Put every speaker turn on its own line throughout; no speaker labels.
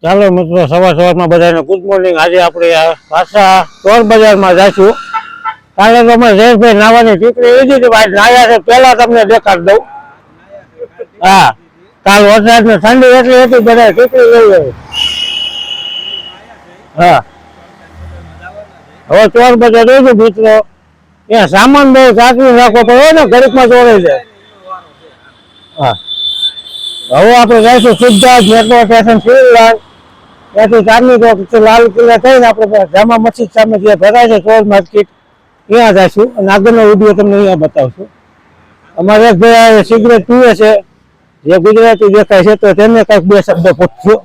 ચાલો મિત્રો, સવારમાં બધાને ગુડ મોર્નિંગ। આજે આપણે પાછા ચોર બજારમાં જઈશું। કાલે તો અમે જયેશભાઈ નાવાની ટીકડી લીધી હતી, ભાઈ નાયા છે પેલા તમને દેખાડ દઉં। હા, કાલ વરસાદ ને ઠંડી એટલી હતી, બધા ટીકડી લઈ ગઈ। હા, હવે ચોર બજાર જોઈશું મિત્રો, ત્યાં સામાન બહુ સાચવી રાખવો પડે ને, ઘડીકમાં ચોરાઈ જાય। હા, હવે આપણે જઈશું Siddharth metro station civil line, ત્યાંથી ચાંદની ચોક લાલ કિલ્લા થઈને આપણે જામા મસ્જિદ સામે જે ભરાય છે ચોર માર્કેટ, ત્યાં જઈશું અને આગળનો વિડીયો તમને અહીંયા બતાવશું। અમારે એક ભાઈ સિગરેટ પીવે છે, જે ગુજરાતી દેખાય છે, તો તેને કંઈક બે શબ્દ પૂછજો।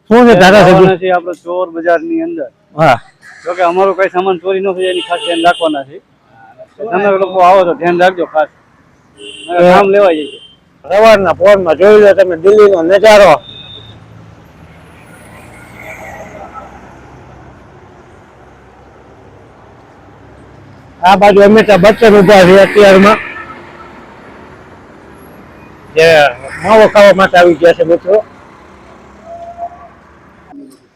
શું છે ધારાસભ્ય? આપણે ચોર બજારની અંદર, હા, જો કે અમારું કઈ સામાન ચોરી ન થાય એની ખાસ ધ્યાન રાખવાના છે। તમે લોકો આવો તો ધ્યાન રાખજો ખાસ, કામ લેવાય જશે। સવારના પોરમાં જોઈ લો તમે દિલ્હીનો નજારો। આ બાજુ અમિતાભ બચ્ચન ઉભા છે અત્યારમાં, જે માવો ખાવા માટે આવી ગયા છે મિત્રો।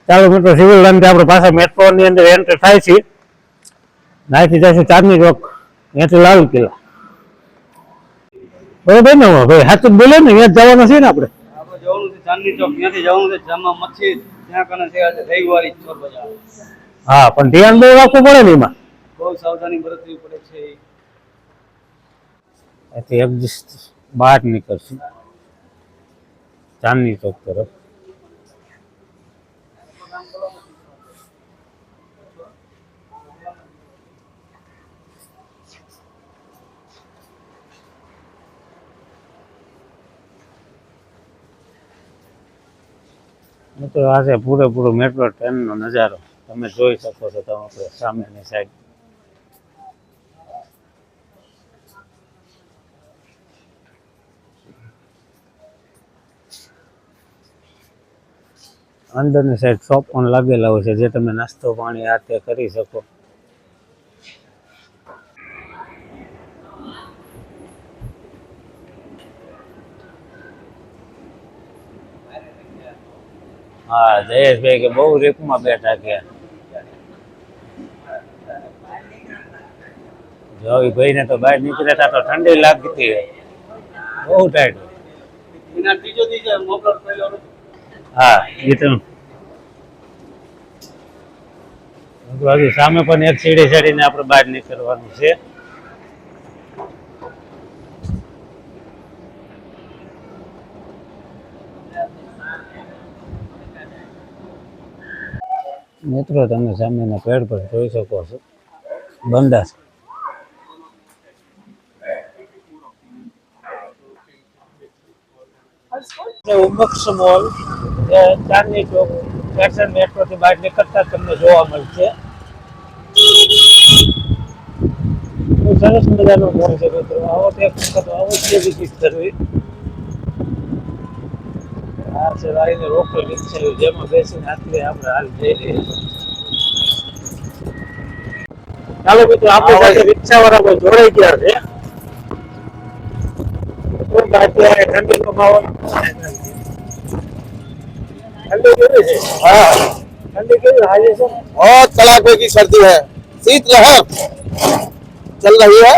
ચાલો મિત્રો, સિવિલ લાઈન આપણે પાછા મેટ્રો ની અંદર એન્ટર થાય છે, નાથી જાય છે ચાંદની ચોક, ત્યાંથી લાલ કિલ્લા, બરોબર ને ભાઈ? હાથ બોલે ને, ત્યાં જવાનું છે ને આપણે જવાનું છે ચાંદની ચોક, ત્યાંથી જવાનું છે જામા મસ્જિદ, ત્યાં કને છે રવિવારી ચોર બજાર। હા, પણ ધ્યાન બહુ રાખવું પડે ને, એમાં બહુ સાવધાની બરતવી પડે છે। એથી એક્ઝિસ્ટ બહાર નીકળશું ચાંદની ચોક તરફ। મિત્રો, આજે પૂરેપૂરો મેટ્રો ટ્રેનનો નજારો તમે જોઈ શકો છો, તમે સામેની સાઈડ। અંદરની સાઈડ શોપ પણ લાગેલા હોય છે, જે તમે નાસ્તો પાણી આ તે કરી શકો। હા, જયેશભાઈ કે બહુ રીપમાં બેઠા ગયા, જો ભાઈ ને તો બહાર નીકળ્યા તો ઠંડી લાગતી હોય, બહુ ટાઈટ। હા, એ તો હજુ સામે પણ એક સીડી ચડીને આપણે બહાર નીકળવાનું છે। મિત્રો, તમે સામેના પેડ પર જોઈ શકો છો બંદા ઉમક્ષ mall, Chandni Chowk station metro થી બહાર નીકળતા તમને જોવા મળશે। સરસ મજાનો મોલ છે મિત્રો, આવો તો એક વખત અવશ્ય વિઝિટ કરવી। આ છે વાળીને લોકલ રિક્ષા, જેમાં બેસીને આટલી આપણે હાલ જઈ રહી છે। ચાલો મિત્રો, આપણી સાથે રિક્ષા વાળા જોડાઈ ગયા છે। અત્યારે ઠંડીનો માહોલ, ઠંડી કેવી છે? हाँ, ठंडी केवी हाल है? बहुत कड़ाके की सर्दी है, शीतलहर चल रही है।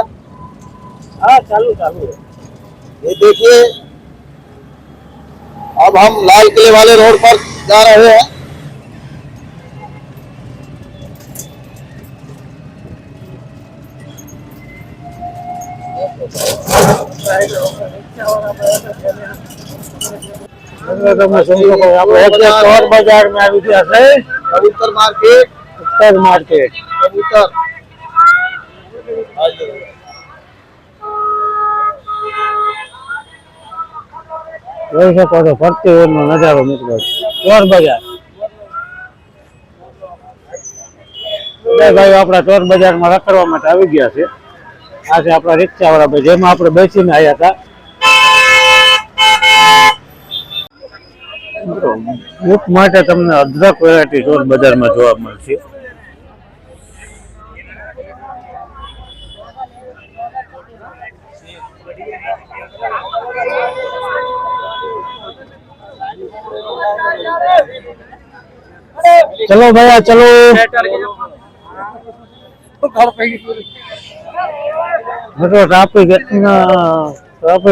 हाँ, चालू चालू है। ये देखिए, अब हम लाल किले वाले रोड पर जा रहे हैं। ચોર બજાર में આવી ગયા છે, કબૂતર માર્કેટ, उत्तर मार्केट कबूतर। જોઈ શકો છો ફરતી ઓરનો નજારો મિત્રો, ચોર બજાર। ભાઈ આપણા ચોર બજારમાં રખડવા માટે આવી ગયા છે। આ છે આપણા રિક્ષા વાળા ભાઈ, જેમાં આપણે બેસીને આવ્યા હતા। બુક માટે તમને અદરક વેરાયટી ચોર બજારમાં જોવા મળશે। चलो भैया चलो મિત્રો ટ્રાફિક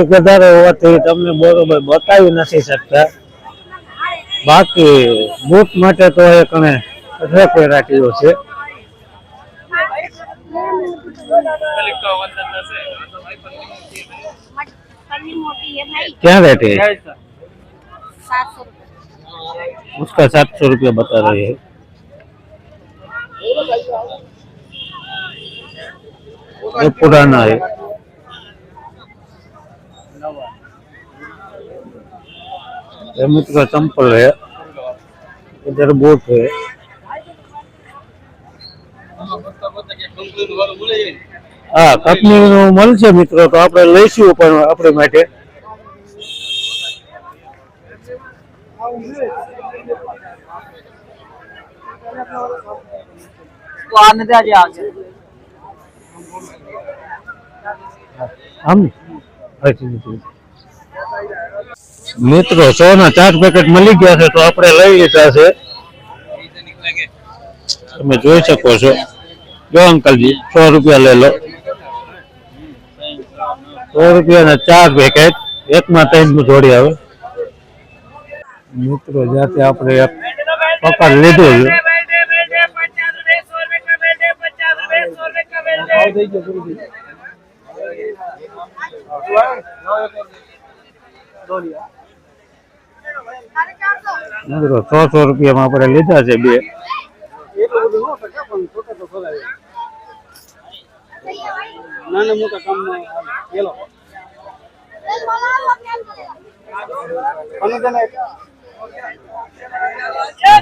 વધારે હોવાથી તમને બરોબર બતાવી નથી શકતા બાકી બૂટ માટે તો એક વેરાયટીઓ છે क्या रेट है उसका 700 रुपया बता रहे हैं ये पुराना है ये मित्र चंपल है इधर बूट है हाँ कंपनी મળશે મિત્રો તો આપણે લઈશું પણ આપણે માટે
तो आने दे आगे
हम મિત્રો 100 ના 4 પેકેટ મળી ગયા છે તો આપણે લઈ લીધા છે તમે જોઈ શકો છો જો અંકલજી 100 રૂપિયા લઈ લો 100 રૂપિયાના 4 પેકેટ એકમાં 3 જોડી આવે મિત્રો જાતે આપણે એક પકડ લીધું છે મિત્રો 100 રૂપિયામાં આપણે લીધા છે બે
નાના મોટા કામ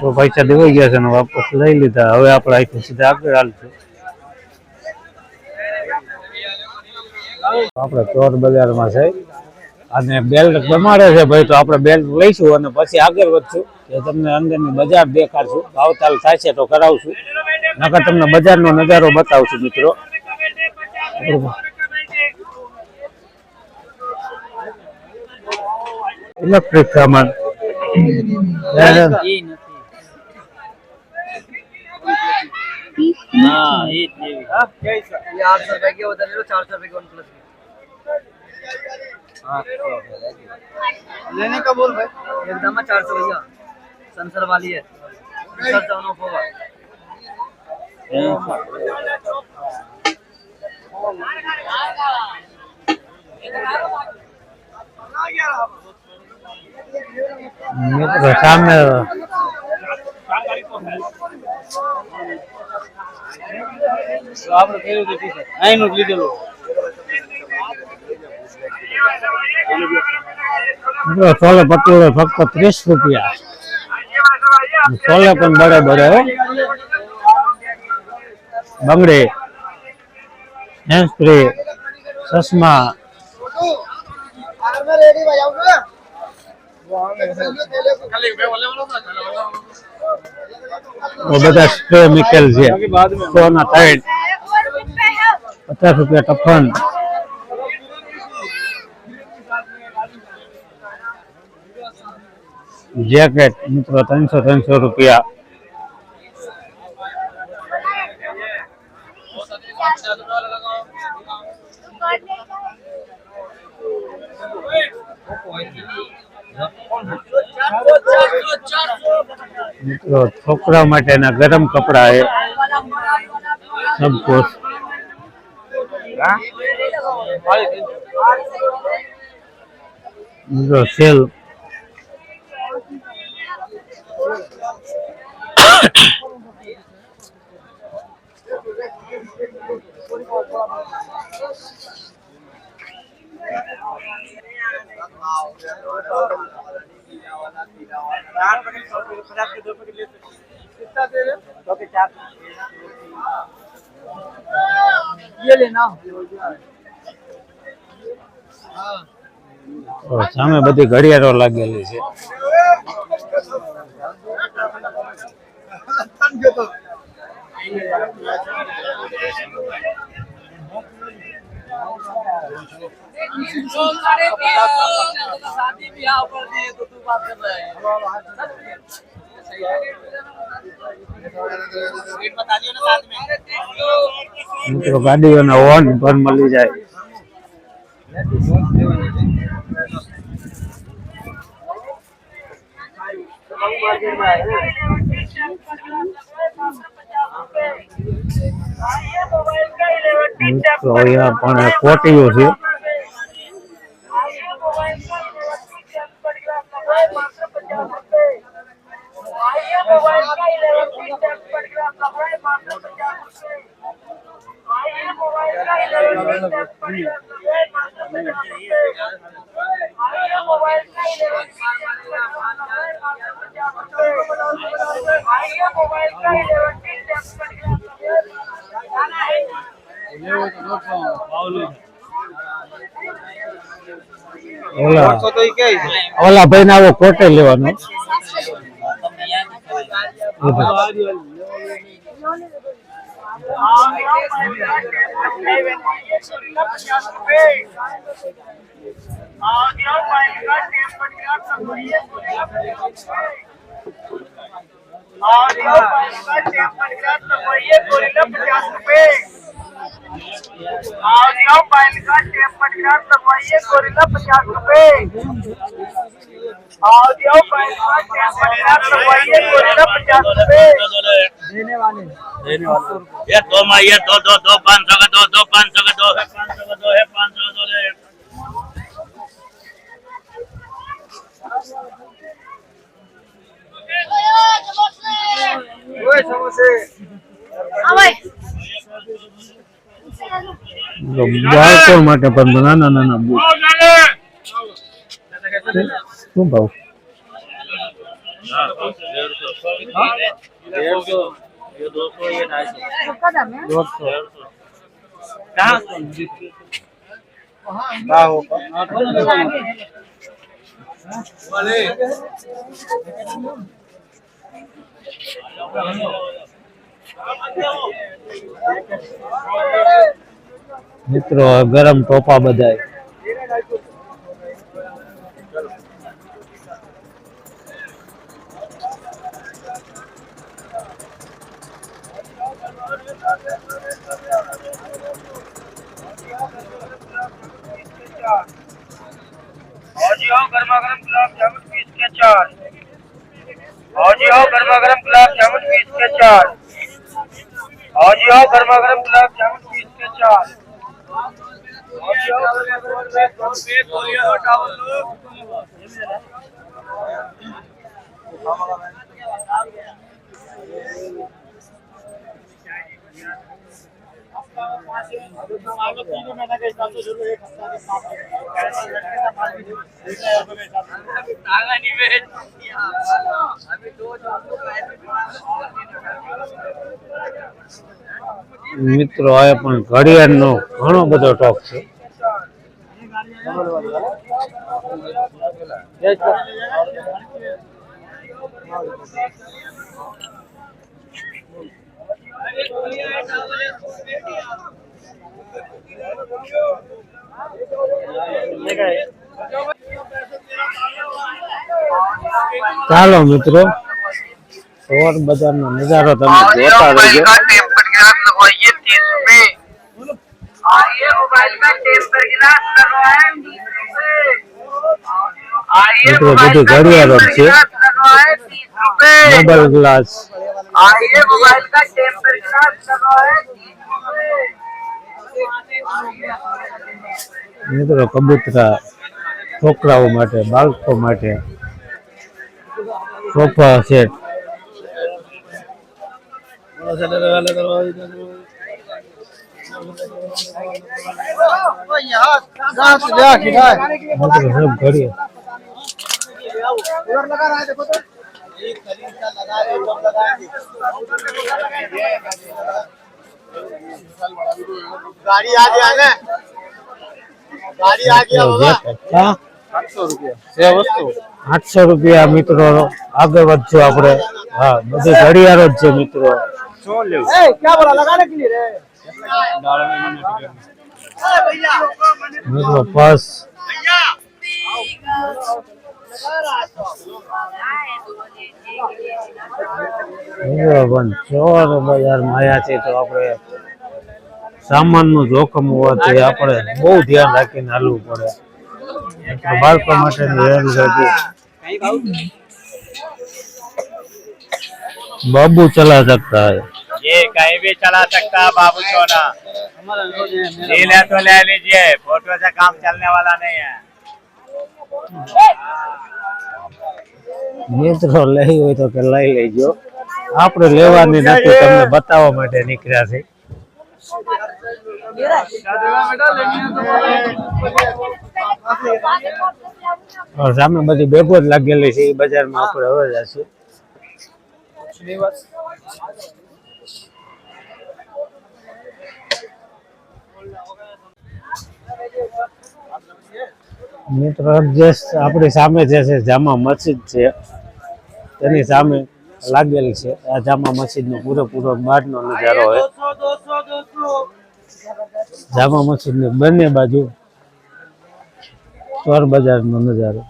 તો પૈસા દેવાઈ ગયા છે ને વાપસ લઈ લીધા હવે આપણે અહીંથી સીધા આગળ હાલશું આપણે ચોર બજારમાં છે અને બેલ્ટ જમાડે છે ભાઈ તો આપણે બેલ્ટ લઈશું અને પછી આગળ વધશું કે તમને અંદરની બજાર દેખાડશું ભાવતાલ થાય છે તો કરાવશું નકર તમને બજારનો નજારો બતાવશું મિત્રો ઇલેક્ટ્રિક સામાન
हाँ ये कैसा ये 800 रुपए के उधर ले लो 400 रुपए के वन प्लस लेने का बोल भाई एकदम 400 भैया संसर वाली है सर जानो होगा
મિત્રો સામે
આપણે કેવું કે છે આઈનું લીધેલું
મિત્રો છોલે ભટુરે ફક્ત 30 રૂપિયા છોલે પણ બડે બડે હો બંગડી હેન્ડ સ્પ્રે ચશ્મા બધા સ્પ્રે મિકેલ છે 100 ના 3 50 રૂપિયા ટફન जैकेट मित्रों 300 रुपया मित्रों छोकरा माटे ना गरम कपड़ा है सब कुछ मित्रों सेल
ये लेना
સામે બધી ઘડિયાળો લાગેલી છે
शादी ब्याह कर दिए तो
મિત્રો ગાડીઓના હોર્ન પણ મળી જાય. મિત્રો અહીંયા પણ કોટીઓ છે. ઓલા ભાઈ ને આવો કોટે લેવાનો.
ये दो माँ ये दो 500 का दो 500 का दो है 500 का दो है 500 दो ले
બાળકો માટે પણ નાના નાના બૂટ. શું ભાવ?
150 ये 200 ये 250
મિત્રો ગરમ ટોપા બધાય.
गर्मा गर्म गुलाब जामुन 20 के 4 और जी आओ गर्मा गर्म गुलाब जामुन 20 के 4 और जी आओ गर्मा गर्म गुलाब जामुन 20 के 4 और जी आओ
મિત્રો આ પણ ઘડિયાળનો ઘણો બધો સ્ટોક છે. ચાલો મિત્રો સવાર બજારનો નજારો તમે જોતા રહેજો. મિત્રો બધી ઘડિયાળો જ છે. મોબાઈલ ગ્લાસ મિત્રો કબૂતરા છોકરાઓ માટે બાળકો માટે સોફા સેટ
गाड़ी आ गया है गाड़ी आ गया होगा
800 રૂપિયા મિત્રો. આગળ વધજો આપણે. હા બધી ઘડિયાળો જ છે મિત્રો.
क्या बोला लगाने के लिए रे
મિત્રો પર્સ ચોર બજારમાં આવ્યા છે તો આપણે સામાનનું જોખમ હોવાથી આપણે બહુ ધ્યાન રાખીને હાલવું પડે. એટલે બાળકો માટેની રેલગાડી बाबू चला सकता है,
ये कहीं भी चला सकता है बाबू सोना। ले तो ले लीजिए, फोटो से काम चलने वाला नहीं है।
મિત્રો લઈ હોય તો કે લઈ લેજો. આપણે લેવાની નથી, તમને બતાવવા માટે નીકળ્યા છે. સામે બધી બેગો જ લાગેલી છે એ બજારમાં આપણે હવે જશું. મિત્રો આપણી સામે જે છે જામા મસ્જિદ છે તેની સામે લાગેલી છે. આ જામા મસ્જિદ નો પૂરેપૂરો બહારનો નજારો હોય. જામા મસ્જિદ ની બંને બાજુ ચોર બજાર નો નજારો.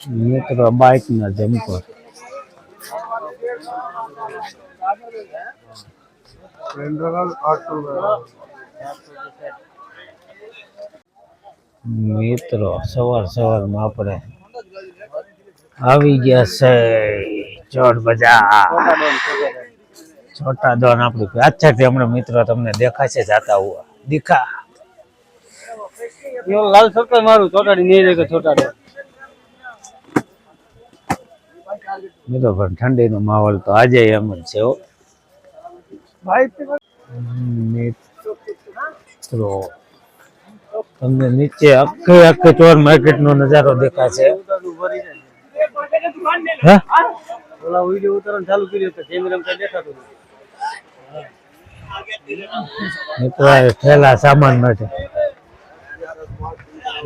મિત્રો બાઇક ના જમ્પર મિત્રો સવારમાં આપણે આવી ગયા છે ચોર બજાર. છોટા દોન આપણી પાછળથી હમણાં મિત્રો તમને દેખાશે જાતા હુઆ દિખા.
लाल सरकार मारू छोटाड़ी नहीं रहेगा छोटा
મિત્રો પણ ઠંડીનો માહોલ તો આજે એમ જ છે. મિત્રો તમને નીચે આખે ચોર માર્કેટ નો નજારો દેખાશે.
ओला वीडियो उतरण चालू કર્યો તો કેમેરા માં દેખાતો
મિત્રો આ થેલા સામાન માટે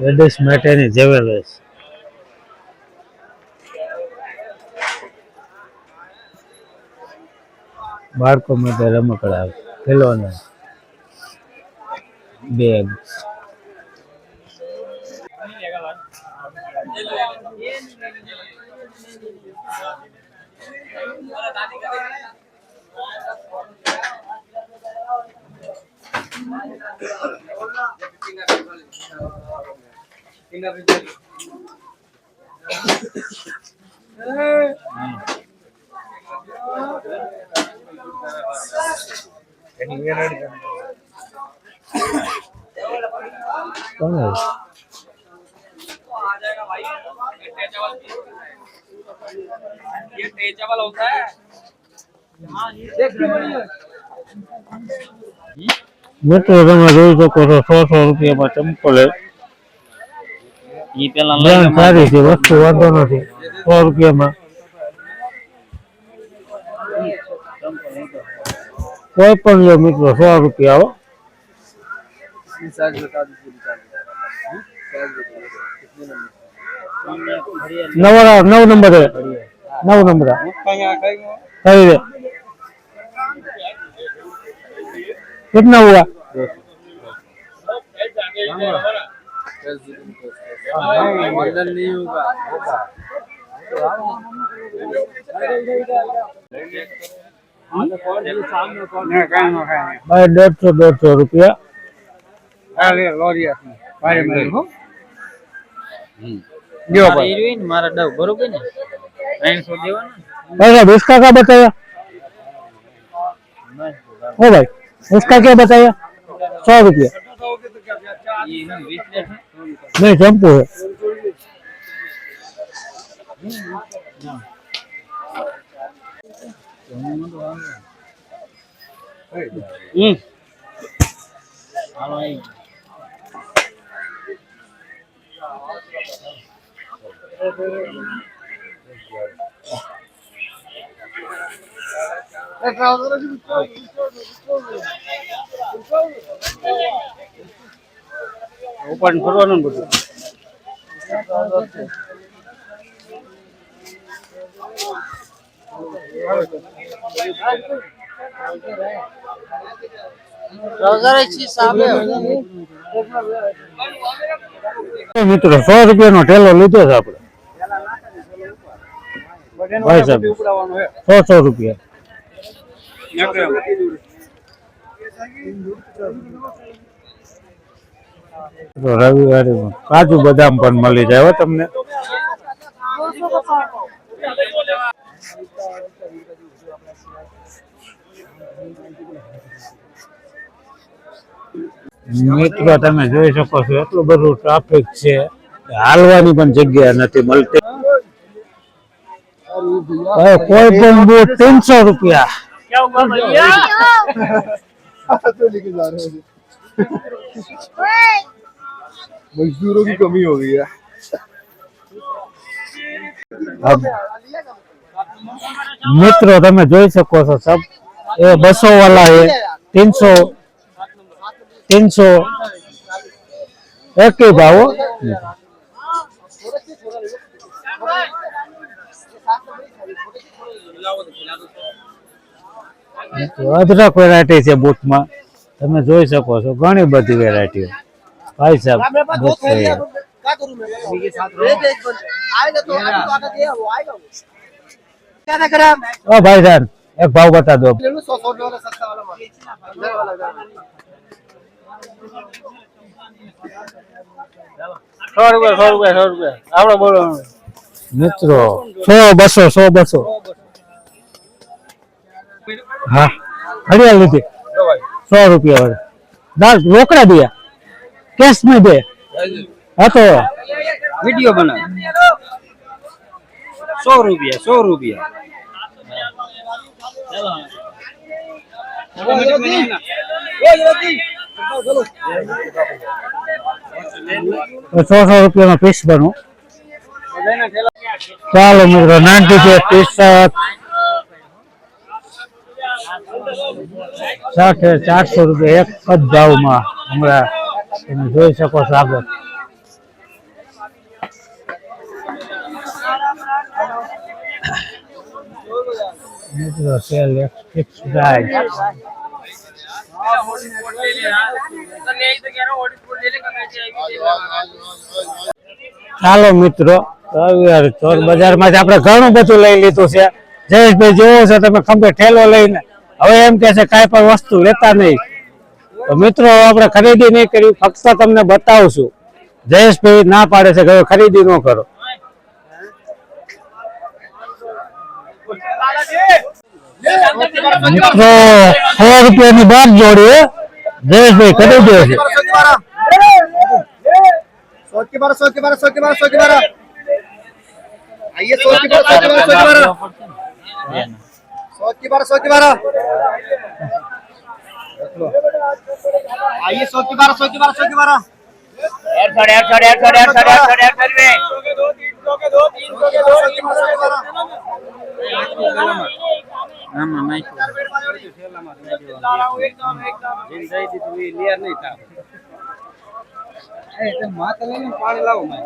લેડીઝ માટેની જ્વેલરીઝ. બાળકો માટે રમકડા, ખેલવાના, બેગ. कौन है?
ये टेचेबल होता है।
મિત્રો તમે જોઈ શકો છો 100 રૂપિયામાં ચંપલ સારી છે, વસ્તુ વાંધો નથી. 100 રૂપિયામાં કોઈ પણ લો મિત્રો, 100 રૂપિયા. હો नंबर 9 नंबर है, 9 नंबर सही है. कितना हुआ?
नहीं होगा
भाई 150 रुपया.
मारा डब बरोबर ने 900 देवाना.
भाई इसका क्या बताया? ओ भाई इसका क्या बताया? 100 रुपया. नहीं शैम्पू है. ઉપર ફરવાનું બધું મિત્રો 100 રૂપિયાનો ઠેલો લીધો છે આપણે ભાઈ સાહેબ 100 રૂપિયા રવિવારે કાજુ બદામ પણ મળી જાય હો તમને મિત્રો તમે જોઈ શકો છો એટલું બધું ટ્રાફિક છે હાલવાની પણ જગ્યા નથી મળતી કોઈ પણ બૂટ 300 રૂપિયા
मजदूरों की कमी हो गई है
મિત્રો તમે જોઈ શકો છો સબ એ 200 વાला है 300 एक ही भाव અદરક વેરાયટી છે બૂટમાં તમે જોઈ શકો છો ઘણી બધી વેરાયટીઓ ભાઈ સાહેબ ओ भाई जान एक भाव बता दो
100 रुपया आपड़ा बोलो
मित्रों 100 200 100 200 हाँ हरियाल लीधी 100 रुपया वाले दाल रोकड़ा दिया कैश में दे हाँ तो
वीडियो बना 100 रुपया 100 रुपया
100 रुपया में पीस बनू चलो मित्रों 90 के टी शर्ट 400 रुपया एक भाव में हमारा જોઈ શકો છો આગળ મિત્રો સેલ ફિક્સ પ્રાઇસ ચાલો મિત્રો ચોર બજારમાં આપણે ઘણું બધું લઈ લીધું છે જયેશભાઈ જોવો છો તમે ખંભે ઠેલો લઈને હવે એમ કે છે કાંઈ પણ વસ્તુ લેતા નહીં તો મિત્રો આપણે ખરીદી નહીં કરી ફક્ત તમને બતાવશું જયેશભાઈ ના પાડે છે કે ખરીદી ન કરો મિત્રો 100 રૂપિયાની બાર જોડી જયેશભાઈ ખરીદે છે
100 के 12 100 के 12 100 के 12 100 के 12 आइए 100 के 12 100 के 12 100 के 12 100 के 12 आइए 100 के 12 100 के 12 100 के 12 पानी लाओ मैं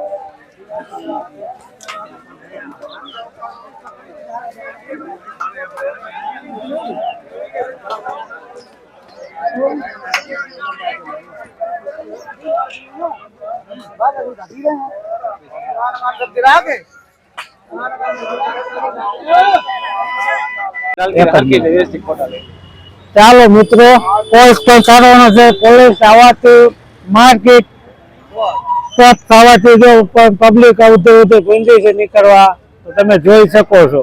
ચાલો મિત્રો પોલીસ પણ કરવાનો છે પોલીસ આવવાથી માર્કેટ સ્ટોપ થવાથી જો પબ્લિક આવતી હોય તો ભૂંડી છે નીકળવા તો તમે જોઈ શકો છો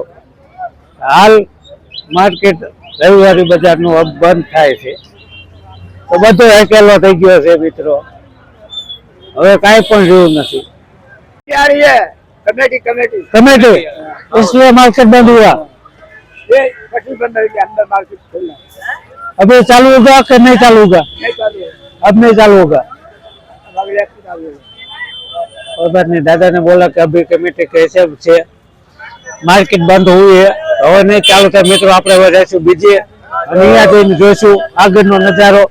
હાલ માર્કેટ રવિવારી બજારનું હવે બંધ થાય છે તો બધો અકેલો થઈ ગયો છે મિત્રો હવે કાંઈ પણ રહ્યું નથી
क्या रही है कमेटी कमेटी
कमेटी इसलिए मार्केट बंद हुआ
ये पटरी बंद है कि अंदर मार्केट खोलना
अभी चालू होगा कि नहीं चालू होगा? अब नहीं चालू होगा। खबर नहीं, दादा ने बोला कि अभी कमेटी के हिसाब से मार्केट बंद हुई है, હવે નહીં ચાલુ થાય મિત્રો. આપણે હવે રહેશું બીજે અને અહીંયા જઈને જોઈશું આગળનો નજારો.